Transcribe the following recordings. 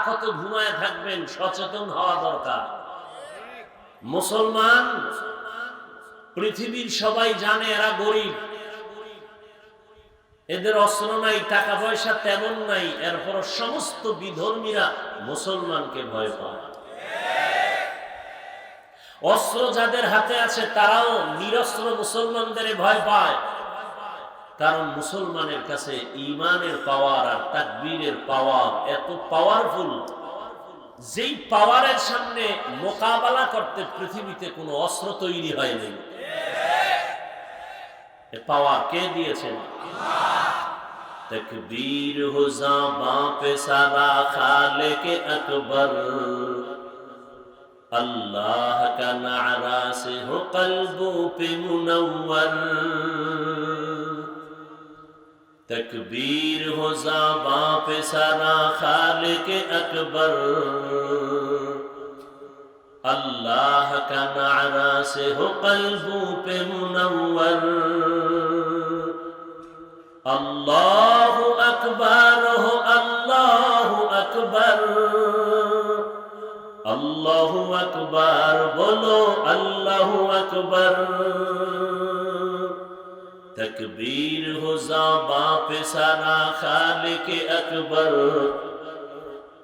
কত ঘুমায় থাকবেন, সচেতন হওয়া দরকার। মুসলমান পৃথিবীর সবাই জানে এরা গরিব, এদের অস্ত্র নাই, টাকা পয়সা তেমন নাই, এরপর সমস্ত বিধর্মীরা মুসলমানকে ভয় পায়। অস্ত্র যাদের হাতে আছে তারাও নিরস্ত্র মুসলমানদের ভয় পায়, কারণ মুসলমানের কাছে ঈমানের পাওয়ার আর তাকবীরের পাওয়ার এত পাওয়ারফুল, যেই পাওয়ারের সামনে মোকাবেলা করতে পৃথিবীতে কোনো অস্ত্র তৈরি হয়নি। এ পাওয়ার কে দিয়েছেন? तकबीर हो ज़बां पे सारा खालिक अकबर, अल्लाह का नारा से हो कल्बों पे मुनव्वर। तकबीर हो ज़बां पे सारा खालिक अकबर, अल्लाह का नारा से हो कल्बों पे मुनव्वर। अल्लाहु अकबर हो अल्लाहु अकबर, अल्लाहु अकबर बोलो अल्लाहु अकबर। तकबीर हो ज़बां पे सारा खालिक अकबर,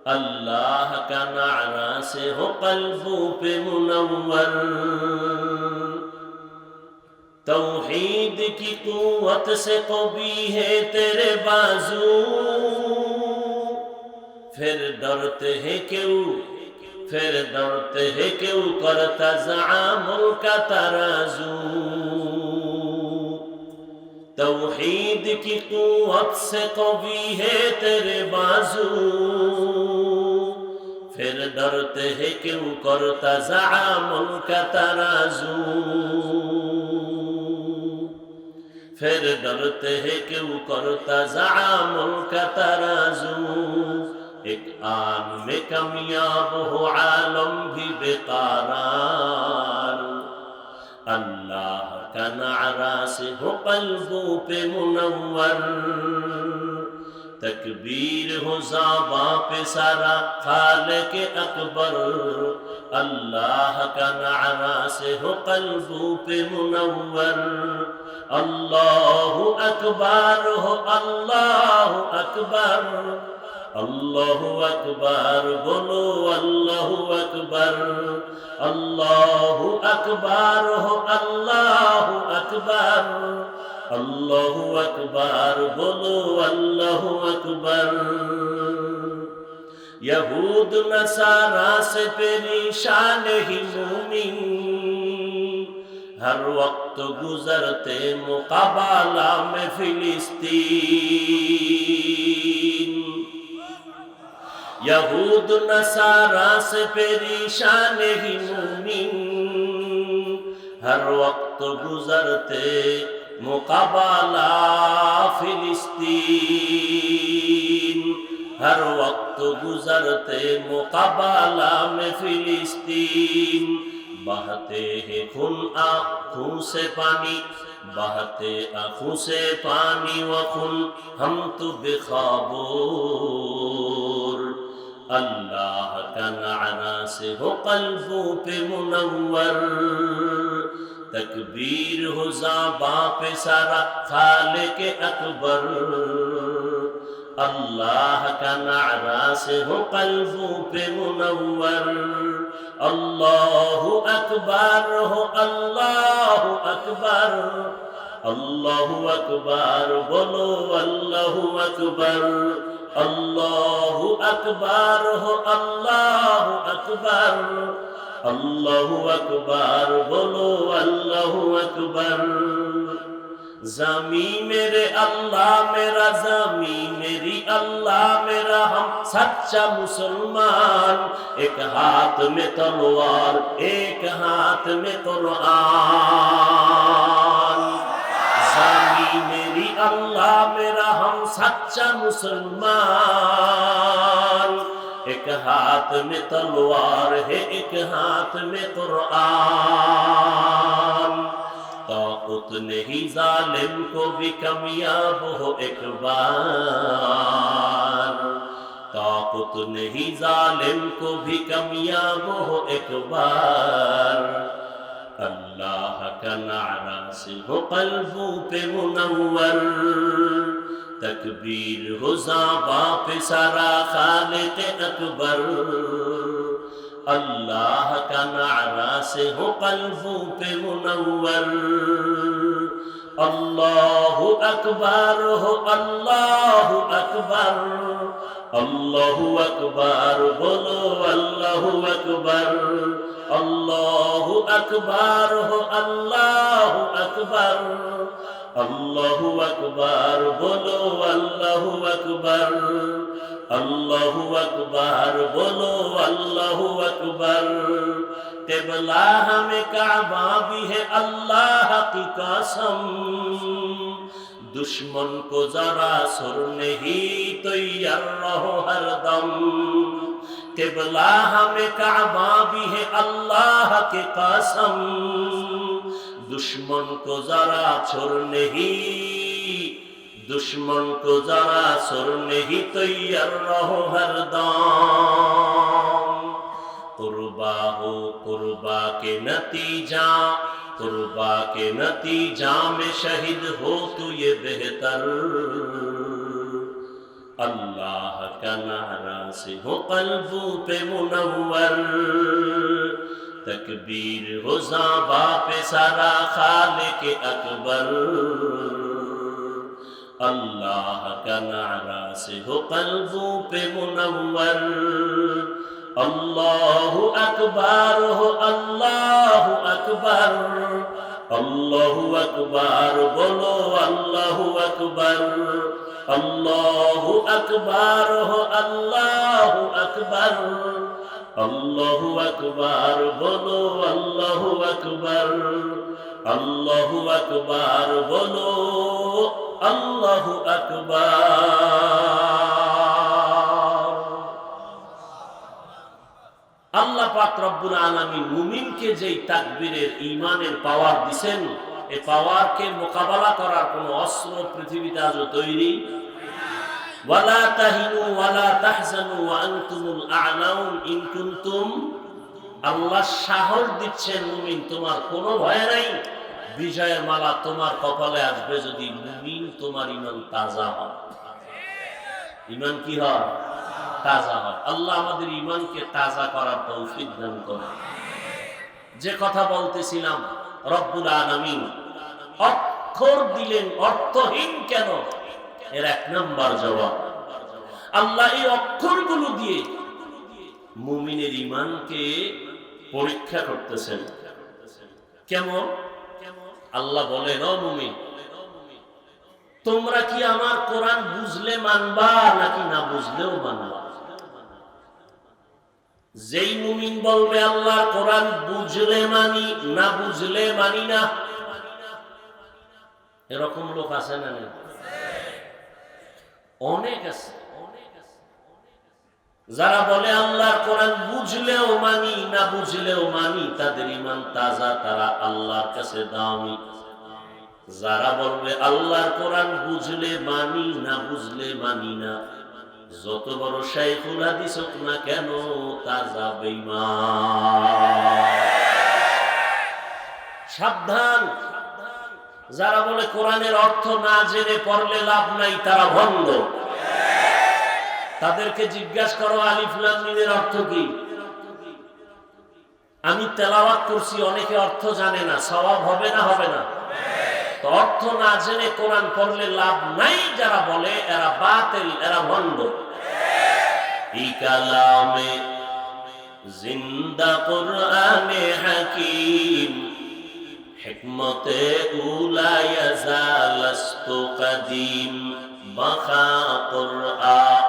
अल्लाह का नारा से हो कल्बों पे मुनव्वर। तौहीद की कुव्वत से कवी है तेरे बाजू, फिर डरते हैं क्यों, फिर डरते हैं क्यों करता ज़आमुल का तराजू। तौहीद की कुव्वत से कवी है तेरे बाजू, फिर डरते हैं क्यों करता ज़आमुल का तराजू। फिर डरते हैं क्यों करता ज़आमुल का तराजू। एक आन में कामयाब हो आलम भी बेकरार, अल्लाह का नारा से हो कल्बों पे मुनव्वर। तकबीर हो ज़बां पे सारा खालिक अकबर, अल्लाह का नारा से हो कल्बों पे मुनव्वर। अल्लाहु अकबर हो अल्लाहु अकबर, अल्लाहु अकबर बोलो अल्लाहु अकबर। अल्लाहु अकबर हो अल्लाहु अकबर, अल्लाहु अकबर बोलो अल्लाहु अकबर। यहूद नसारा से परेशान ही मोमिन, हर वक्त गुजरते मुकाबला में फिलिस्तीन। यहूद नसारा से परेशान ही मोमिन, हर वक्त गुजरते मुकाबला फिलिस्तीन। हर वक्त गुजरते मुकाबला में फिलिस्तीन। बहते हैं खून आँखों से पानी, बहते आँखों से पानी व खून, हम तो बेखबर। अल्लाह का नारा से हो कल्बों पे मुनव्वर। तकबीर हो ज़बां पे सारा खालिक अकबर, अल्लाह का नारा से हो कल्बों पे मुनव्वर। अल्लाहु अकबर हो अल्लाहु अकबर, अल्लाहु अकबर बोलो अल्लाहु अकबर। अल्लाहु अकबर हो अल्लाहु अकबर, अल्लाहु अकबर बोलो अल्लाहु अकबर। ज़मी मेरे अल्लाह मेरा, ज़मी मेरी अल्लाह मेरा, हम सच्चा मुसलमान। एक हाथ में तलवार एक हाथ में कुरान। ज़मी मेरी अल्लाह मेरा, हम सच्चा मुसलमान। एक हाथ में तलवार है एक हाथ में कुरान। ताक़ुत नहीं जालिम को भी कामयाब हो एक बार। ताकत नहीं जालिम को भी कामयाब हो एक बार। अल्लाह का नारा से हो कल्बों पे मुनव्वर, तकबीर हो ज़ाबा पे सारा खालिक अकबर। अल्लाह का नारा से हो कल्बों पे मुनव्वर। अल्लाहु अकबर हो अल्लाहु अकबर, अल्लाहु अकबर बोलो अल्लाहु अकबर। अल्लाहु अकबर हो अल्लाहु अकबर, अल्लाहु अकबर बोलो अल्लाहु अकबर। अल्लाहु अकबर बोलो अल्लाहु अकबर। क़िबला हमें काबा भी है अल्लाह की कसम, दुश्मन को जरा सुरने ही तैयार रहो हरदम। क़िबला हमें काबा भी है अल्लाह की कसम, दुश्मन को जरा छोड़ने ही, दुश्मन को जरा छोड़ने ही तैयार रहो हरदम। कुर्बा हो कुर्बा के नतीजा, कुर्बा के नतीजा में शहीद हो तो ये बेहतर। अल्लाह का नारा से हो कल्बों पे मुनव्वर, तकबीर हो ज़ाबा पे सारा खालिक अकबर। अल्लाह का नारा से हो कल्बों पे मुनव्वर। अल्लाहु अकबर हो अल्लाहु अकबर, अल्लाहु अकबर बोलो अल्लाहु अकबर। अल्लाहु अकबर हो अल्लाहु अकबर, अल्लाहु अकबर बोलो अल्लाहु अकबर। अल्लाहु अकबर बोलो अल्लाहु अकबर। আল্লাহ পাক রব্বুল আলামিন মুমিনকে যেই তাকবীরের ঈমানের পাওয়ার দিবেন, এই পাওয়ারকে মোকাবেলা করার কোন অস্ত্র পৃথিবীতে আজও তৈরি ওয়ালা তাহিনু ওয়ালা তাহজানু ওয়া আনতুমুল আ'লাউন ইন কুনতুম। আল্লাহ সাহস দিচ্ছেন মুমিন তোমার কোনো ভয় নাই, বিজয়ের মালা তোমার কপালে আসবে যদি মুমিন তোমার ঈমান তাজা হয়। ঈমান কি হয়? তাজা হয়। আল্লাহ আমাদের ঈমানকে তাজা করার তৌফিক দান করুন। যে কথা বলতেছিলাম, রব্বুল আলামিন অক্ষর দিলেন অর্থহীন কেন, এর এক নাম্বার জবাব আল্লাহ এই অক্ষরগুলো দিয়ে মুমিনের ঈমানকে পরীক্ষা করতেছেন। কেমন? আল্লাহ বলেন, ও মুমিন, তোমরা কি আমার কোরআন বুঝলে মানবা নাকি না বুঝলেও মানবা? যেই মুমিন বলবে আল্লাহর কোরআন বুঝলে মানি, না বুঝলে মানি না, এরকম লোক আছে না? অনেক আছে। যারা বলে আল্লাহর কোরআন বুঝলেও মানি, না বুঝলেও মানি, তাদের ঈমান তাজা, তারা আল্লাহর কাছে দামি। যারা বলবে আল্লাহর কোরআন বুঝলে মানি, না বুঝলে মানি না, যত বড় শাইখুল হাদিস হোক না কেন, তাজা বেঈমান। সাবধান! যারা বলে কোরআনের অর্থ না জেনে পড়লে লাভ নাই, তারা ভণ্ড। তাদেরকে জিজ্ঞাসা করো আলিফ লাম মিমের অর্থ কি? আমি তেলাওয়াত করছি, অনেকে অর্থ জানে না, সওয়াব হবে না? হবে না? তো অর্থ না জেনে কোরআন পড়লে লাভ নাই যারা বলে, এরা বাতিল, এরা ভণ্ড। এই কালামে জিন্দা কুরআনে হাকীম, হিকমতে উলা ইয়াজালাস্তু কাদীম, বাখা কুরআন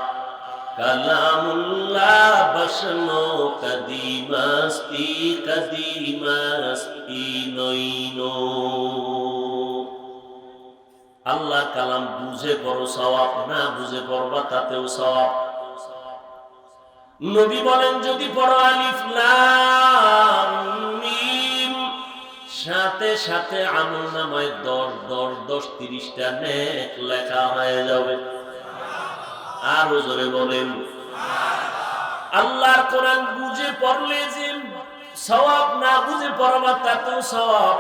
কালামুল্লাহ বশনো কদিমাস্তি কদিমাস্তি নইনো। আল্লাহ কালাম বুঝে পড়ো সওয়াব, না বুঝে পড়বা তাতেও সওয়াব। নবী বলেন যদি পড়ো আলিফ লাম মিম, সাথে সাথে আমলনামায় 10 30টা নেক লেখা হয়ে যাবে। আরো জোরে বলেন আল্লাহর কোরআন বুঝে পড়লে যে সওয়াব, না বুঝে পড়বা তাতেও সওয়াব।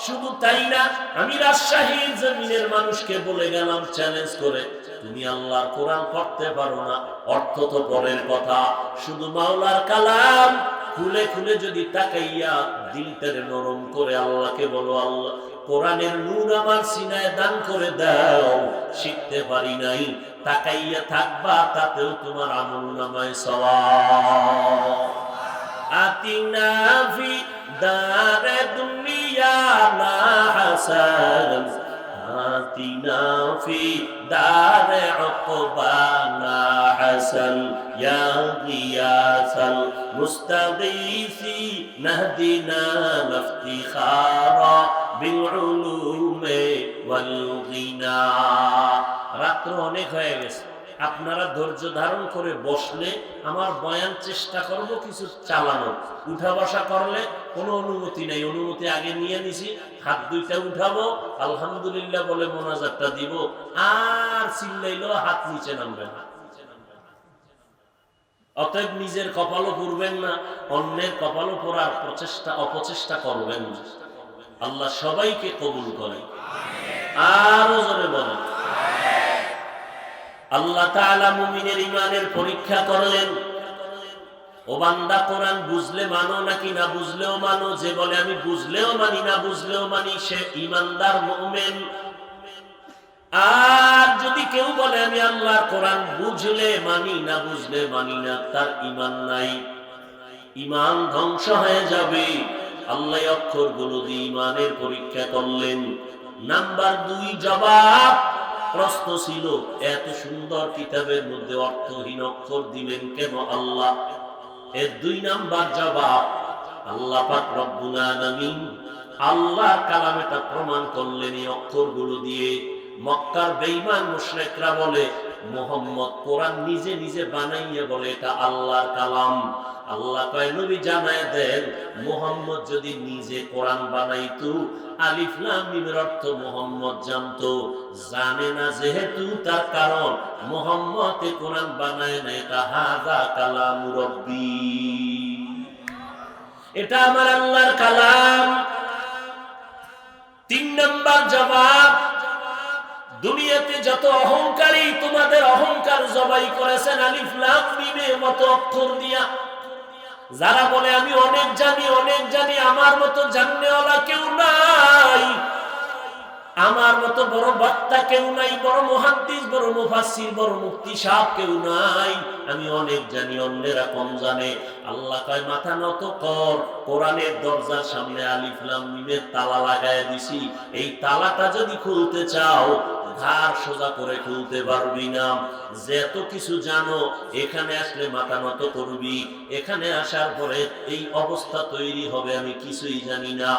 শুধু তাই না, আমি রাজশাহীর জমিনের মানুষকে বলে গেলাম চ্যালেঞ্জ করে, তুমি আল্লাহর কোরআন পড়তে পারো না, অর্থ তো পরের কথা, শুধু মাওলার কালাম খুলে খুলে যদি তাকাইয়া দিলটারে নরম করে আল্লাহকে বলো, আল্লাহ কোরআনের নূর আমার সিনায় দান করে দাও, শিখতে পারি নাই, তাকাইয়া থাকবা, তাতেও তোমার আমলনামায় সওয়াব। আতিনা ফি দারে দুনিয়া না হাসান, আতিনা ফি দারে উকবা না হাসান, ইয়া গিয়াসাল মুস্তাগীসি নাহদিনা নাফতিখারা বিল উলুমে ওয়াল গিনা। রাত্র অনেক হয়ে গেছে, আপনারা ধৈর্য ধারণ করে বসলে আমার বয়ান চেষ্টা করব কিছু চালানো। উঠা বসা করলে কোনো অনুমতি নেই, অনুমতি আগে নিয়ে নিছি, হাত দুইটা উঠাবো, আলহামদুলিল্লাহ বলে মোনাজাতটা দিব, আর চিল্লাইলেও হাত নিচে নামবে না। অতএব নিজের কপালও পুরবেন না, অন্যের কপালও পড়ার অপচেষ্টা করবেন না। আল্লাহ সবাইকে কবুল করে। আরো জোরে বলেন। আল্লাহ তাআলা মুমিনের ঈমানের পরীক্ষা করলেন। ও বান্দা, কোরআন বুঝলে মানো নাকি না বুঝলেও মানো? যে বলে আমি বুঝলেও মানি না বুঝলেও মানি, সে ঈমানদার মুমিন। আর যদি কেউ বলে আমি আল্লাহর কোরআন বুঝলে মানি না বুঝলে মানি না, তার ঈমান নাই, ঈমান ধ্বংস হয়ে যাবে। আল্লাহ অক্ষরগুলো দিয়ে ঈমানের পরীক্ষা করলেন। নাম্বার 2 জবাব প্রশ্ন ছিল, এত সুন্দর কিতাবের মধ্যে অর্থহীন অক্ষর দিলেন কেন আল্লাহ? এর 2 নাম্বার জবাব, আল্লাহ পাক রব্বুল আলামিন আল্লাহর কালামেটা প্রমাণ করলেন এই অক্ষরগুলো দিয়ে। মক্কার বেঈমান মুশরিকরা বলে মুহাম্মদ কোরআন নিজে নিজে বানাইয়া বলে এটা আল্লাহর কালাম। আল্লাহ কয় নবী জানায় দেন, মুহাম্মদ যদি নিজে কোরআন বানাইতো, আলিফ লাম মিমের অর্থ মুহাম্মদ জানতো, জানে না যেহেতু তার কারণ মুহাম্মদ কোরআন বানায় না, এটা হাযা কালামু রাব্বি, এটা আমার আল্লাহর কালাম। 3 নাম্বার জবাব, দুনিয়াতে যত অহংকারী তোমাদের অহংকার জবাই করেছেন আলিফ লাম মিমের মতো অক্ষর দিয়া। যারা বলে আমি অনেক জানি, আমার মতো জাননেওয়ালা কেউ নাই, আমার মতো বড় বক্তা কেউ নাই, বড় মুহাদ্দিস, বড় মুফাসসির, বড় মুফতি সাহেব কেউ নাই, আমি অনেক জানি, অন্যেরা কম জানে। আল্লাহ কয় মাথা নত কর, কোরআনের দরজার সামনে আলিফ লাম মিমের তালা লাগায় দিছি, এই তালাটা যদি খুলতে চাও ধার সোজা করে খুলতে পারবি না। যত কিছু জানো এখানে আসলে মাথা নত করবি, এখানে আসার পরে এই অবস্থা তৈরি হবে আমি কিছুই জানি না,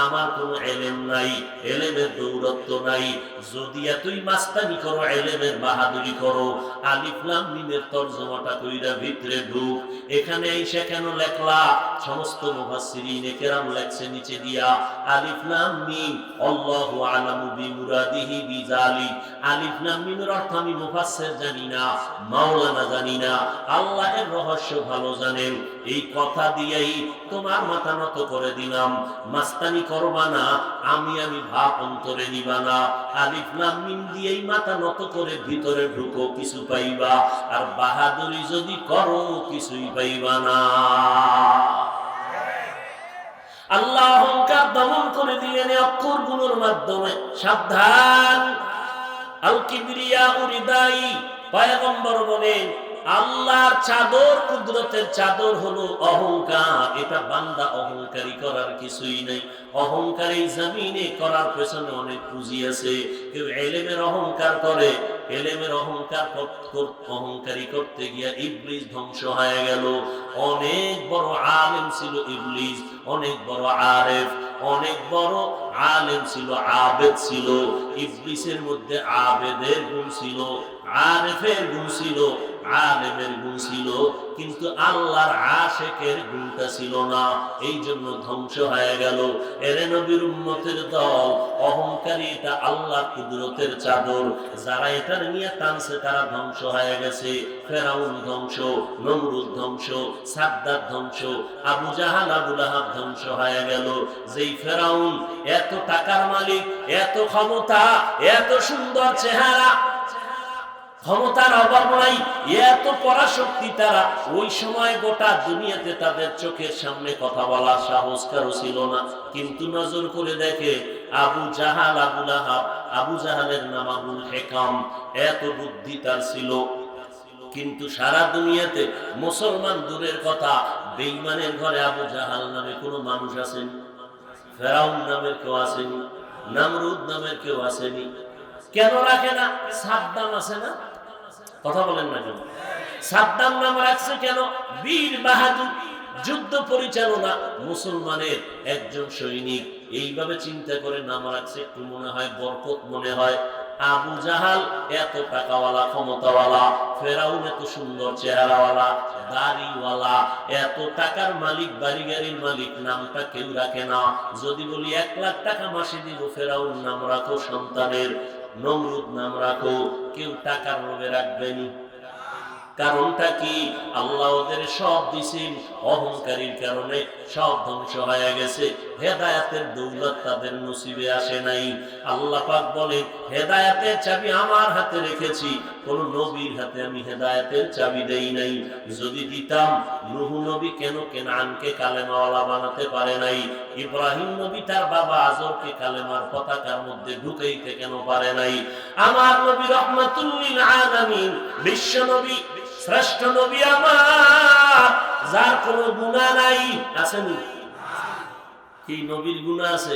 আমার কোনো এলেম নাই, এলেমের দৌরত্ব নাই। যদি এতই মাস্তানি করো, এলেমের বাহাদুরি করো, আলিফ লাম মিমের তরজমাটা কইরা ভিতরে ঢুক। এখানে এসে কেন লেখলা? সমস্ত মুফাসসিরিনে কেরাম লেখছে নিচে দিয়া আলিফ লাম মিম আল্লাহু আলামু বিমুরাদিহি বিযালিক। আলিফ লাম মিমের অর্থ আমি মুফাসসির জানি না, মাওলানা জানি না, আল্লাহ এর রহস্য ভালো জানেন। এই কথা দিয়েই তোমার মাথা নত করে দিলাম, মাস্তানি করবা না, আমি ভাব অন্তরে নিবা না। আলিফ লাম মিম দিয়েই মাথা নত করে ভিতরে ঢুকো, কিছু পাইবা, আর বাহাদুরি যদি করো কিছুই পাইবা না। আল্লাহ অহংকার দমন করে দিলেন অক্ষরগুলোর মাধ্যমে। সাবধান, আল কিবরিয়া উরিদাই, পয়গম্বর বলেন আল্লাহর চাদর, কুদরতের চাদর হলো অহংকার। এটা বান্দা অহংকারী করার কিছুই নেই। অহংকার এই জমিনে করার পেছনে অনেক পুঁজি আছে। কেউ ইলমের অহংকার করে, ইলমের অহংকারী করতে গিয়া ইবলিস ধ্বংস হয়ে গেল। অনেক বড় আলেম ছিল ইবলিস, অনেক বড় আরেফ, অনেক বড় আলেম ছিল, আবেদ ছিল। ইবলিসের মধ্যে আবেদের গুণ ছিল, আরেফের গুণ ছিল। আলেমের গুণ ছিল, কিন্তু আল্লাহর আশেকের গুণটা ছিল না, এই জন্য ধ্বংস হয়ে গেল। এরে নবীর উম্মতের দল, অহংকারী এটা আল্লাহর কুদরতের চাদর, যারা এটা নিয়ে টানছে তারা ধ্বংস হয়ে গেছে। ফেরাউন ধ্বংস, নমরুদ ধ্বংস, সাদ্দাত ধ্বংস, আবু জাহাল আবু লাহাব ধ্বংস হয়ে গেল। যেই ফেরাউন এত টাকার মালিক, এত ক্ষমতা, এত সুন্দর চেহারা, ক্ষমতার অভাব নাই, এত পরাশক্তি, তারা ওই সময় গোটা দুনিয়াতে তাদের চোখের সামনে কথা বলার সাহস কারো ছিল না। কিন্তু নজর করে দেখে আবু জাহাল আবু লাহাব, আবু জাহালের নাম আবুল হেকাম, এত বুদ্ধি তার ছিল। কিন্তু সারা দুনিয়াতে মুসলমান দূরের কথা, বেঈমানের ঘরে আবু জাহাল নামে কোনো মানুষ আসেনি, ফেরাউন নামের কেউ আসেনি, নমরুদ নামের কেউ আসেনি। কেন রাখে না? সাদ্দাম আছে না? কথা বলেন না কেন? সাদ্দাম নাম রাখছে কেন? বীর বাহাদুর, যুদ্ধ পরিচালনা, মুসলমানের একজন সৈনিক, এইভাবে চিন্তা করে নাম রাখছে, একটু মনে হয় বরকত মনে হয়। আবু জাহাল এত টাকাওয়ালা, ক্ষমতাওয়ালা, ফেরাউন এত সুন্দর চেহারাওয়ালা, দাড়িওয়ালা, এত টাকার মালিক, বাড়ি গাড়ির মালিক, নামটা কেউ রাখে না। যদি বলি 1 লাখ টাকা মাসে দিব, ফেরাউন নাম রাখো সন্তানের, নমরুদ নাম রাখো, কেউ টাকার লোভে রাখবেনি। কারণটা কি? আল্লাহ ওদের সব দিছেন, অহংকারীর কারণে সব ধ্বংস হয়ে গেছে। হেদায়েতের দৌলত তাদের নসিবে আসে নাই। আল্লাহ পাক বলে, হেদায়েতের চাবি আমার হাতে রেখেছি, কোন নবীর হাতে আমি হেদায়েতের চাবি দেই নাই। যদি দিতাম, নূহ নবী কেন কেনানকে কালেমাওয়ালা বানাতে পারে নাই? ইব্রাহিম নবী তার বাবা আজরকে কালেমার পতাকার মধ্যে ঢুকাইতে কেন পারে নাই? আমার নবী রহমাতুল লিল আলামিন, বিশ্ব নবী, শ্রেষ্ঠ নবী আমার, যার কোনো গুনাহ নাই, আসেনি? কি নবীর গুনাহ আছে?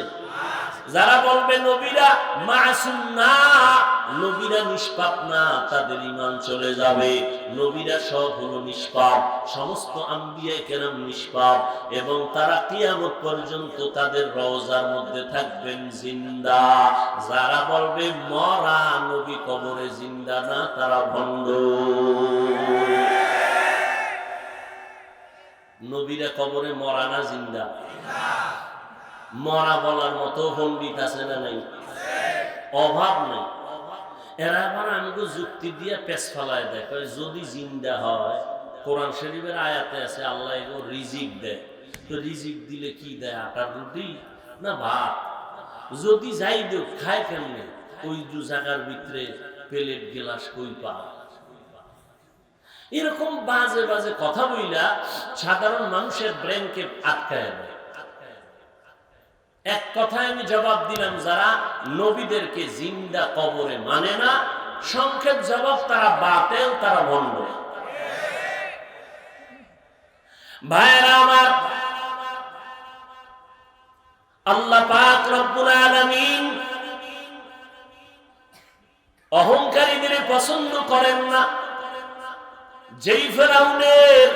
যারা বলবে নবীরা মাসুম না, নবীরা নিষ্পাপ না, তাদের ঈমান চলে যাবে। নবীরা সব হলো নিষ্পাপ, সমস্ত আম্বিয়া কেরাম নিষ্পাপ, এবং তারা কিয়ামত পর্যন্ত তাদের রওজার মধ্যে থাকবেন জিন্দা। যারা বলবে মরা নবী কবরে জিন্দা না, তারা ভণ্ড। নবীরা কবরে মরা না জিন্দা? মরা বলার মতো পণ্ডিত আছে না নাই? অভাব নাই। এরা আবার আমাকে যুক্তি দিয়ে পেছ ফেলায় দেয়, যদি জিন্দা হয়, কোরআন শরীফের আয়াতে আছে আল্লাহ এগো রিজিক দেয়। তো রিজিক দিলে কি দেয়? আটার রুটি না ভাত? যদি যাই দেও, খায় কেমনে? ওই দু জায়গার ভিতরে প্লেট গেলাস কই পা? এরকম বাজে বাজে কথা বইলা সাধারণ মানুষের ব্রেনকে আটকায় দেয়। এক কথায় আমি জবাব দিলাম, যারা নবীদেরকে জিন্দা কবরে মানে না, সংক্ষেপ জবাব, তারা বাতেল, তারা ভণ্ড। ভাইরা আমার, আল্লাহ পাক রব্বুল আলামিন অহংকারীদের পছন্দ করেন না। যেই ফেরাউনের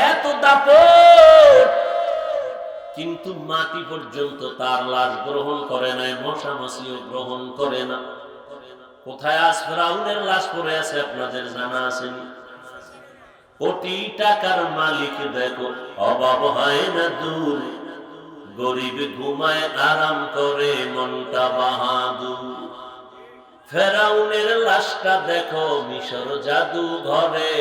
এত দাপট, কিন্তু মাটি পর্যন্ত তার লাশ গ্রহণ করে নাই, মশা মাছিও গ্রহণ করে না। কোথায় আজ ফেরাউনের লাশ পড়ে আছে আপনাদের জানা আছে? কোটি টাকার মালিক দেখো, অভাব হয় না দূর, গরিব ঘুমায় আরাম করে মনটা বাহাদুর। ফেরাউনের লাশটা দেখো মিশর জাদু ঘরে,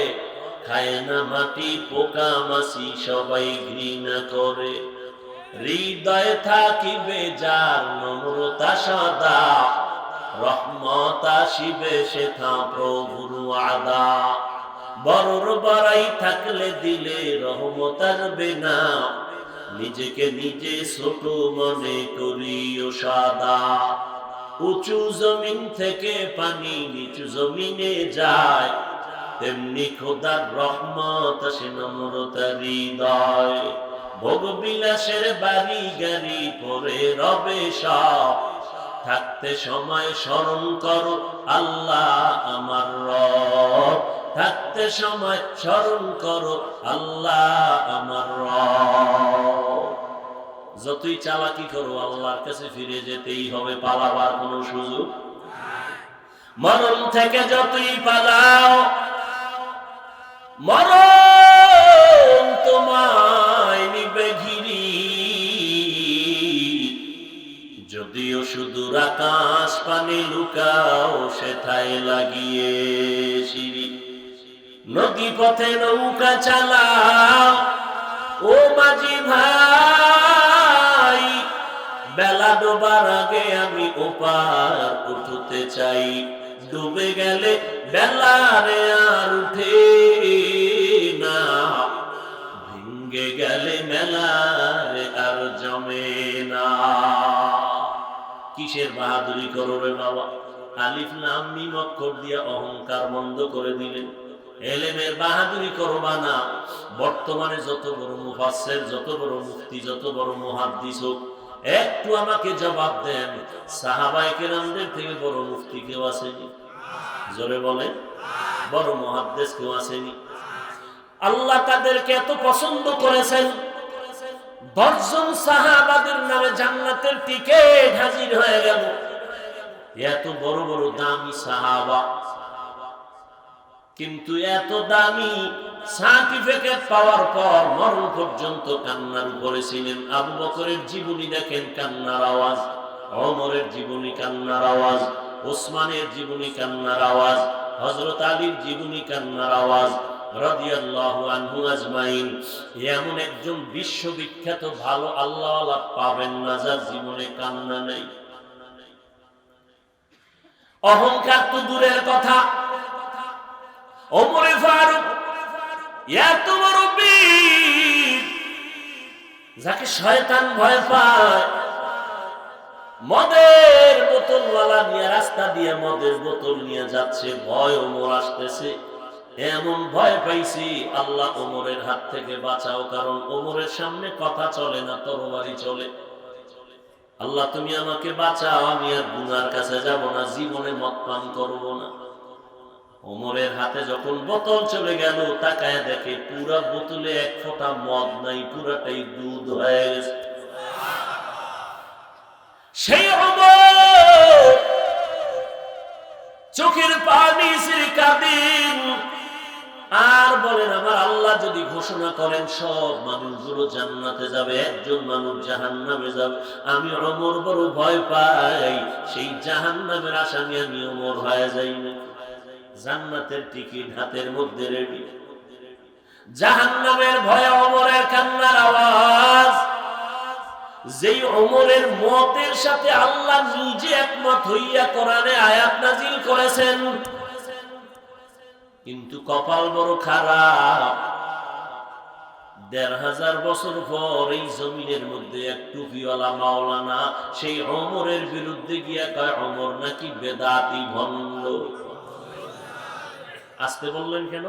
খায় না মাটি, পোকা মাছি সবাই ঘৃণা করে। হৃদয়ে থাকিবে যার নম্রতা সদা, রহমত আসিবে সেথা প্রভুর ওয়াদা। বড়র বড়াই থাকলে দিলে রহমত আসবে না, নিজেকে নিজে ছোট মনে করিও সাদা। উঁচু জমিন থেকে পানি নিচু জমিনে যায়, তেমনি খোদার রহমত আসে নম্রতার হৃদয়। ভোগ বিলাসের বাড়ি গাড়ি পরে রবে সব, থাকতে সময় স্মরণ করো আল্লাহ আমার রব। থাকতে সময় স্মরণ করো আল্লাহ আমার রব। যতই চালাকি করো, আল্লাহর কাছে ফিরে যেতেই হবে, পালাবার কোনো সুযোগ। মরণ থেকে যতই পালাও, মরণ তোমায় নিবে ঘিরি, যদিও সুদূর আকাশ পানে লুকাও সেথায় লাগিয়ে সিঁড়ি। নদী পথে নৌকা চালাও ও মাঝি ভাই, বেলা ডোবার আগে আমি ওপার উঠতে চাই। ডুবে গেলে বেলারে আর উঠে না, ভেঙ্গে গেলে মেলারে আর জমে না। কিসের বাহাদুরি করো রে বাবা? আলিফ লাম মিম অক্ষর দিয়ে অহংকার বন্ধ করে দিলেন। এলেমের বাহাদুরি করবা না। বর্তমানে যত বড় মুফাসসির, যত বড় মুফতি, যত বড় মুহাদ্দিস হোক, একটু আমাকে জবাব দেন, সাহাবায়ে কেরামদের থেকে বড় মুফতি কেউ আসেনি? জোরে বলেন, বড় মুহাদ্দিস কেউ আসেনি? আল্লাহ তাদেরকে এত পছন্দ করেছেন, 10 জন সাহাবাদের নামে জান্নাতের টিকেট হাজির হয়ে গেল। এত বড় বড় দামি সাহাবা, কিন্তু এত দামি সার্টিফিকেট পাওয়ার পর মরণ পর্যন্ত কান্নার উপরে ছিলেন। আবু বকরের জীবনী দেখেন, কান্নার আওয়াজ। ওমরের জীবনী, কান্নার আওয়াজ। ওসমানের জীবনী, কান্নার আওয়াজ। হযরত আলীর জীবনী, কান্নার আওয়াজ। রাদিয়াল্লাহু আনহু আজমাইন। এমন একজন বিশ্ববিখ্যাত ভালো আল্লাহওয়ালা পাবেন না যার জীবনে কান্না নেই। অহংকার তো দূরের কথা, ওমরে ফারুক এত বড় বীর, যাকে শয়তান ভয় পায়, মদের বোতলওয়ালা নিয়ে রাস্তা দিয়ে মদের বোতল নিয়ে যাচ্ছে, ভয় ওমর আসতেছে। এমন ভয় পাইছি, আল্লাহ ওমরের হাত থেকে বাঁচাও, কারণ ওমরের সামনে কথা চলে না, তরবারি চলে। আল্লাহ তুমি আমাকে বাঁচাও, আমি আর গুনার কাছে যাব না, জীবনে মদ পান করব না। ওমরের হাতে যখন বোতল চলে গেল, তাকায় দেখে পুরা বোতলে এক ফোঁটা মদ নাই, পুরাটাই দুধ হয়ে গেছে। সেই ওমর চোখের পানি ছেড়ে কাঁদেন আর বলেন, আমার আল্লাহ যদি ঘোষণা করেন সব মানুষগুলো জান্নাতে যাবে, একজন মানুষ জাহান্নামে যাবে, আমি ওমর বড় ভয় পাই, সেই জাহান্নামের আসামি আমি ওমর হয়ে যাই না। জান্নাতের টিকিট হাতের মধ্যে রেডি, জাহান্নামের ভয়ে ওমরের কান্নার আওয়াজ। যেই ওমরের মতের সাথে আল্লাহ নিজে একমত হইয়া কোরআনে আয়াত নাজিল করেছেন, কিন্তু কপাল বড় খারাপ। ১৫০০ বছর পর এই জমিনের মধ্যে এক টুপিওয়ালা মাওলানা সেই ওমরের বিরুদ্ধে গিয়া কয়, ওমর নাকি বেদাতি ভণ্ড। আসতে বললেন কেন?